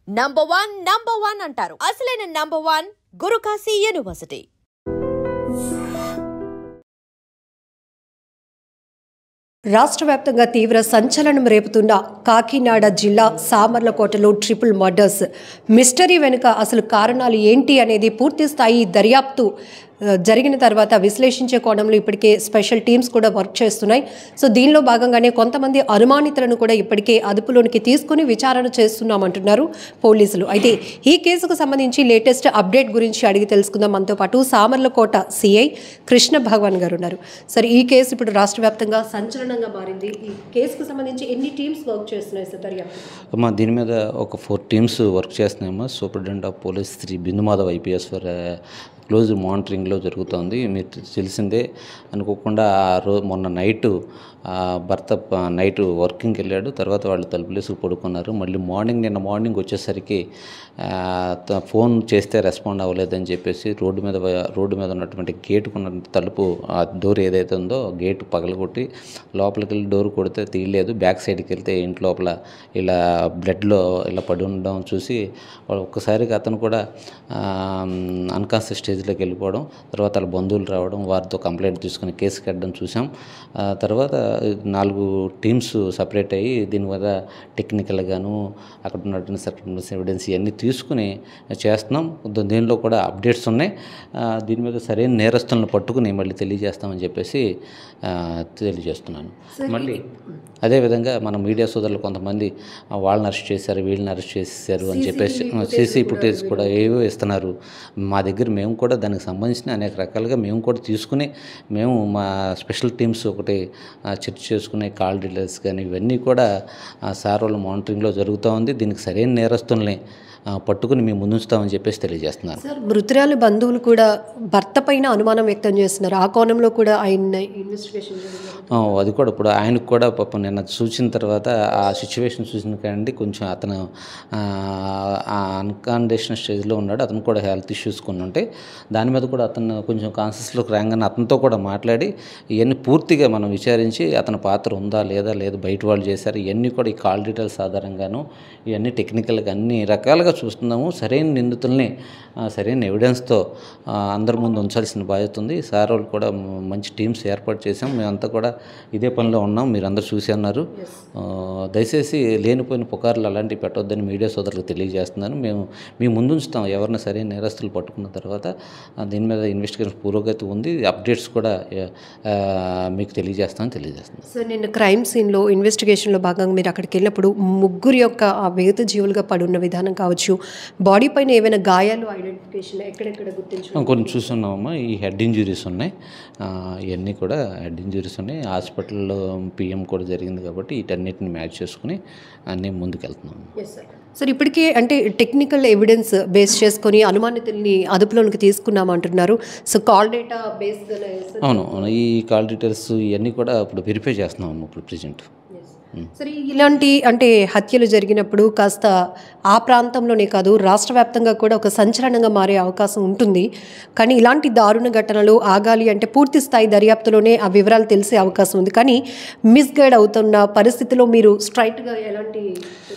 Number one అంటారు. అసలైన number one Guru Kashi university. రాష్ట్ర వ్యాప్తంగా తీవ్ర సంచలనం రేపుతున్న కాకినాడ జిల్లా సామర్లకోటలో ట్రిపుల్ మర్డర్స్ మిస్టరీ వెనుక అసలు కారణాలు ఏంటి అనేది పూర్తి స్థాయి దర్యాప్తు జరిగిన తర్వాత విశ్లేషించే కోణంలో ఇప్పటికే స్పెషల్ టీమ్స్ కూడా వర్క్ చేస్తున్నాయి. సో దీనిలో భాగంగానే కొంతమంది అనుమానితులను కూడా ఇప్పటికే అదుపులోనికి తీసుకుని విచారణ చేస్తున్నామంటున్నారు పోలీసులు. అయితే ఈ కేసుకు సంబంధించి లేటెస్ట్ అప్డేట్ గురించి అడిగి తెలుసుకుందాం. మనతో పాటు సామర్లకోట సిఐ కృష్ణ భగవాన్ గారు ఉన్నారు. సరే, ఈ కేసు ఇప్పుడు రాష్ట్ర వ్యాప్తంగా సంచలనంగా మారింది. ఈ కేసుకు సంబంధించి ఎన్ని టీమ్స్ వర్క్ చేస్తున్నాయి సార్ దర్యాప్తు? అమ్మా, దీని మీద ఒక 4 టీమ్స్ వర్క్ చేస్తున్నాయమ్మా. Superintendent of police Shri Bindu Madhav IPS for close మానిటరింగ్లో జరుగుతోంది. మీరు తెలిసిందే అనుకోకుండా మొన్న నైటు భర్త నైట్ వర్కింగ్కి వెళ్ళాడు. తర్వాత వాళ్ళు తలుపులేసి పడుకున్నారు. మళ్ళీ నిన్న మార్నింగ్ వచ్చేసరికి ఫోన్ చేస్తే రెస్పాండ్ అవ్వలేదని చెప్పేసి రోడ్డు మీద ఉన్నటువంటి గేటుకున్న తలుపు డోర్ ఏదైతే ఉందో గేటు పగలగొట్టి లోపలికి వెళ్ళి డోర్ కొడితే తీయలేదు. బ్యాక్ సైడ్కి వెళ్తే ఇంటి లోపల ఇలా బ్లడ్లో ఇలా పడి ఉండడం చూసి ఒక్కసారిగా అతను కూడా అన్కాన్షియస్ స్టేజ్లోకి వెళ్ళిపోవడం, తర్వాత వాళ్ళ బంధువులు రావడం, వారితో కంప్లైంట్ తీసుకుని కేసు కట్టడం చూసాం. తర్వాత 4 టీమ్స్ సపరేట్ అయ్యి దీని మీద టెక్నికల్గాను అక్కడ ఉన్నటువంటి సర్కమ్స్టెన్షియల్ ఎవిడెన్స్ ఇవన్నీ తీసుకుని చేస్తున్నాం. దీనిలో కూడా అప్డేట్స్ ఉన్నాయి. దీని మీద సరైన నేరస్తులను పట్టుకుని మళ్ళీ తెలియజేస్తామని చెప్పేసి తెలియజేస్తున్నాను. మళ్ళీ అదేవిధంగా మన మీడియా సోదరులు కొంతమంది వాళ్ళని అరెస్ట్ చేశారు, వీళ్ళని అరెస్ట్ చేశారు అని చెప్పేసి సీసీ ఫుటేజ్ కూడా ఏవో ఇస్తున్నారు. మా దగ్గర మేము కూడా దానికి సంబంధించిన అనేక రకాలుగా మేము కూడా తీసుకుని మేము మా స్పెషల్ టీమ్స్ ఒకటి చర్చ చేసుకునే కాల్ డీటెయిల్స్ కానీ ఇవన్నీ కూడా సార్ వాళ్ళ మానిటరింగ్లో జరుగుతూ ఉంది. దీనికి సరైన నేరస్తుల్ని పట్టుకుని మేము ముందుంచుతామని చెప్పేసి తెలియజేస్తున్నారు. సార్, మృతురాలు బంధువులు కూడా భర్త పైన అనుమానం వ్యక్తం చేస్తున్నారు. ఆ కోణంలో కూడా ఆయన ఇన్వెస్టిగేషన్ అది కూడా ఇప్పుడు ఆయనకు కూడా పాపం నిన్న చూసిన తర్వాత ఆ సిచ్యువేషన్ చూసిన కానీ కొంచెం అతను అన్కాండిషన్ స్టేజ్లో ఉన్నాడు. అతను కూడా హెల్త్ ఇష్యూస్ కొన్ని ఉంటాయి. దాని మీద కూడా అతను కొంచెం కాన్షియస్లోకి రాగానే అతనితో కూడా మాట్లాడి ఇవన్నీ పూర్తిగా మనం విచారించి అతని పాత్ర ఉందా లేదు బయట వాళ్ళు చేశారు ఇవన్నీ కూడా ఈ కాల్ డీటెయిల్స్ ఆధారంగాను ఇవన్నీ టెక్నికల్గా అన్ని రకాలుగా చూస్తున్నాము. సరైన నిందితుల్ని సరైన ఎవిడెన్స్తో అందరి ముందు ఉంచాల్సిన బాధ్యత ఉంది. సార్ వాళ్ళు కూడా మంచి టీమ్స్ ఏర్పాటు చేసాం. మేమంతా కూడా ఇదే పనిలో ఉన్నాం. మీరు అందరూ చూసి అన్నారు. దయచేసి లేనిపోయిన పుకార్లు అలాంటివి పెట్టొద్దని మీడియా సోదరులకు తెలియజేస్తున్నాను. మేము మీ ముందుంచుతాం. ఎవరిని సరైన నేరస్తులు పట్టుకున్న తర్వాత దీని మీద ఇన్వెస్టిగేషన్ పురోగతి ఉంది. అప్డేట్స్ కూడా మీకు తెలియజేస్తాను. సార్, నిన్న క్రైమ్ సీన్లో ఇన్వెస్టిగేషన్లో భాగంగా మీరు అక్కడికి వెళ్ళినప్పుడు ముగ్గురు యొక్క ఆ వేగ జీవులుగా పడున్న విధానం కావచ్చు, బాడీ పైన ఏమైనా గాయాలు ఐడెంటిఫికేషన్ ఎక్కడెక్కడ గుర్తించు కొన్ని చూస్తున్నామమ్మా. ఈ హెడ్ ఇంజురీస్ ఉన్నాయి. ఇవన్నీ కూడా హెడ్ ఇంజురీస్ ఉన్నాయి. హాస్పిటల్లో పిఎం కూడా జరిగింది కాబట్టి వీటన్నిటిని మ్యాచ్ చేసుకుని అన్నీ ముందుకెళ్తున్నాము. సార్, ఇప్పటికే అంటే టెక్నికల్ ఎవిడెన్స్ బేస్ చేసుకొని అనుమానితుల్ని అదుపులోనికి తీసుకున్నామంటున్నారు. సో కాల్ డేటా బేస్డ్ అవును, ఈ కాల్ డీటెయిల్స్ ఇవన్నీ కూడా ఇప్పుడు వెరిఫై చేస్తున్నాము ఇప్పుడు ప్రెజెంట్. సరే, ఇలాంటి అంటే హత్యలు జరిగినప్పుడు కాస్త ఆ ప్రాంతంలోనే కాదు రాష్ట్ర వ్యాప్తంగా కూడా ఒక సంచలనంగా మారే అవకాశం ఉంటుంది. కానీ ఇలాంటి దారుణ ఘటనలు ఆగాలి అంటే పూర్తి స్థాయి దర్యాప్తులోనే ఆ వివరాలు తెలిసే అవకాశం ఉంది. కానీ మిస్గైడ్ అవుతున్న పరిస్థితిలో మీరు స్ట్రైట్గా ఎలాంటి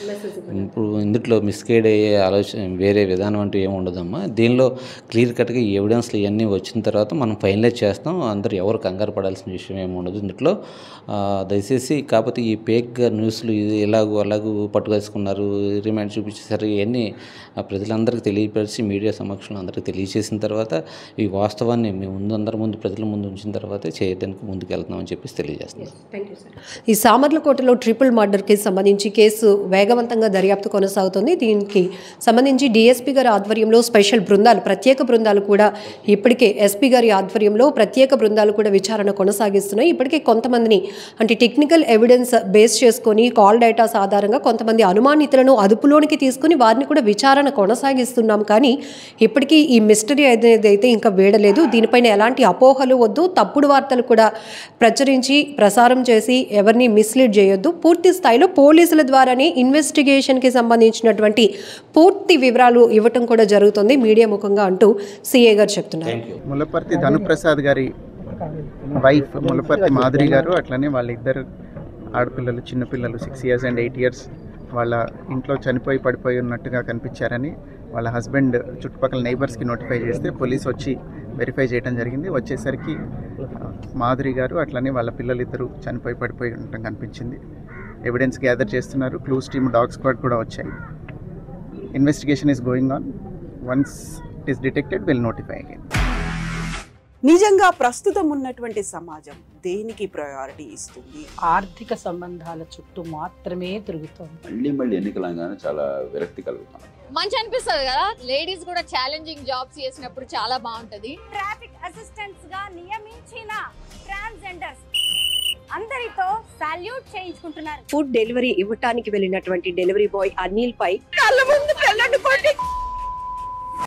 మెసేజ్? ఇప్పుడు ఇందులో మిస్గైడ్ అయ్యే ఆలోచన వేరే విధానం అంటూ ఏమి ఉండదమ్మా. దీనిలో క్లియర్ కట్గా ఈ ఎవిడెన్స్లు ఇవన్నీ వచ్చిన తర్వాత మనం ఫైనలైజ్ చేస్తాం. అందరూ ఎవరు కంగారు పడాల్సిన విషయం ఏమి ఉండదు ఇందులో. దయచేసి కాకపోతే ఈ పేక్ న్యూస్లు అలాగూ పట్టుకేసుకున్నారు, రిమాండ్ చూపించేసారు, ఇవన్నీ ప్రజలందరికీ తెలియపరిచి మీడియా సమక్షంలో అందరికీ తెలియజేసిన తర్వాత ఈ వాస్తవాన్ని మేము అందరి ముందు ప్రజల ముందు ఉంచిన తర్వాతే చేయడానికి ముందుకు వెళ్తున్నామని చెప్పేసి తెలియజేస్తున్నాం. ఈ సామర్లకోటలో ట్రిపుల్ మర్డర్కి సంబంధించి కేసు వేగవంతంగా దర్యాప్తు కొనసాగుతుంది. దీనికి సంబంధించి డిఎస్పీ గారి ఆధ్వర్యంలో స్పెషల్ బృందాలు, ప్రత్యేక బృందాలు కూడా ఇప్పటికే ఎస్పీ గారి ఆధ్వర్యంలో ప్రత్యేక బృందాలు కూడా విచారణ కొనసాగిస్తున్నాయి. ఇప్పటికే కొంతమందిని అంటే టెక్నికల్ ఎవిడెన్స్ బేస్ చేసుకొని కాల్ డేటాస్ ఆధారంగా కొంతమంది అనుమానితులను అదుపులోనికి తీసుకుని వారిని కూడా విచారణ కొనసాగిస్తున్నాం. కానీ ఇప్పటికీ ఈ మిస్టరీ అనేది అయితే ఇంకా వీడలేదు. దీనిపైన ఎలాంటి అపోహలు వద్దు, తప్పుడు వార్తలు కూడా ప్రసారం చేసి ఎవరిని మిస్లీడ్ చేయొద్దు. పూర్తి స్థాయిలో పోలీసుల ద్వారానే ఇన్వెస్టిగేషన్కి సంబంధించినటువంటి పూర్తి వివరాలు ఇవ్వటం కూడా జరుగుతుంది మీడియా ముఖంగా అంటూ సిఏ గారు చెప్తున్నారు. ములపర్తి ధనుప్రసాద్ గారి వైఫ్ ములపర్తి మాధురి గారు, అట్లనే వాళ్ళిద్దరు ఆడపిల్లలు, చిన్నపిల్లలు 6 years and 8 years వాళ్ళ ఇంట్లో చనిపోయి పడిపోయి ఉన్నట్టుగా కనిపించారని వాళ్ళ హస్బెండ్ చుట్టుపక్కల నైబర్స్కి నోటిఫై చేస్తే పోలీస్ వచ్చి వెరిఫై చేయడం జరిగింది. వచ్చేసరికి మాధురి గారు అట్లనే వాళ్ళ పిల్లలిద్దరూ చనిపోయి పడిపోయి ఉండటం కనిపించింది. ఎవిడెన్స్ గ్యాదర్ చేస్తున్నారు. క్లూస్ టీమ్, డాగ్ స్క్వాడ్ కూడా వచ్చాయి. Investigation is going on. Once it is detected will notify again. నిజంగా ప్రస్తుతం ఉన్నటువంటి సమాజం దేనికి ప్రయారిటీ ఇస్తుంది? ఆర్థిక సంబంధాల చుట్టూ మాత్రమే తిరుగుతోంది. మళ్ళీ ఎన్నికలంగానే చాలా విరక్తి కలుగుతాం. మంచి అనిపిస్తుంది కదా, లేడీస్ కూడా ఛాలెంజింగ్ జాబ్స్ చేసినప్పుడు చాలా బాగుంటది. ట్రాఫిక్ అసిస్టెంట్స్ గా నియమించిన ట్రాన్స్జెండర్స్ అందరితో సాల్యూట్ చేయించుకుంటున్నారు. ఫుడ్ డెలివరీ ఇవ్వటానికి వెళ్ళినటువంటి డెలివరీ బాయ్ అనిల్ పై కళ్ళ ముందు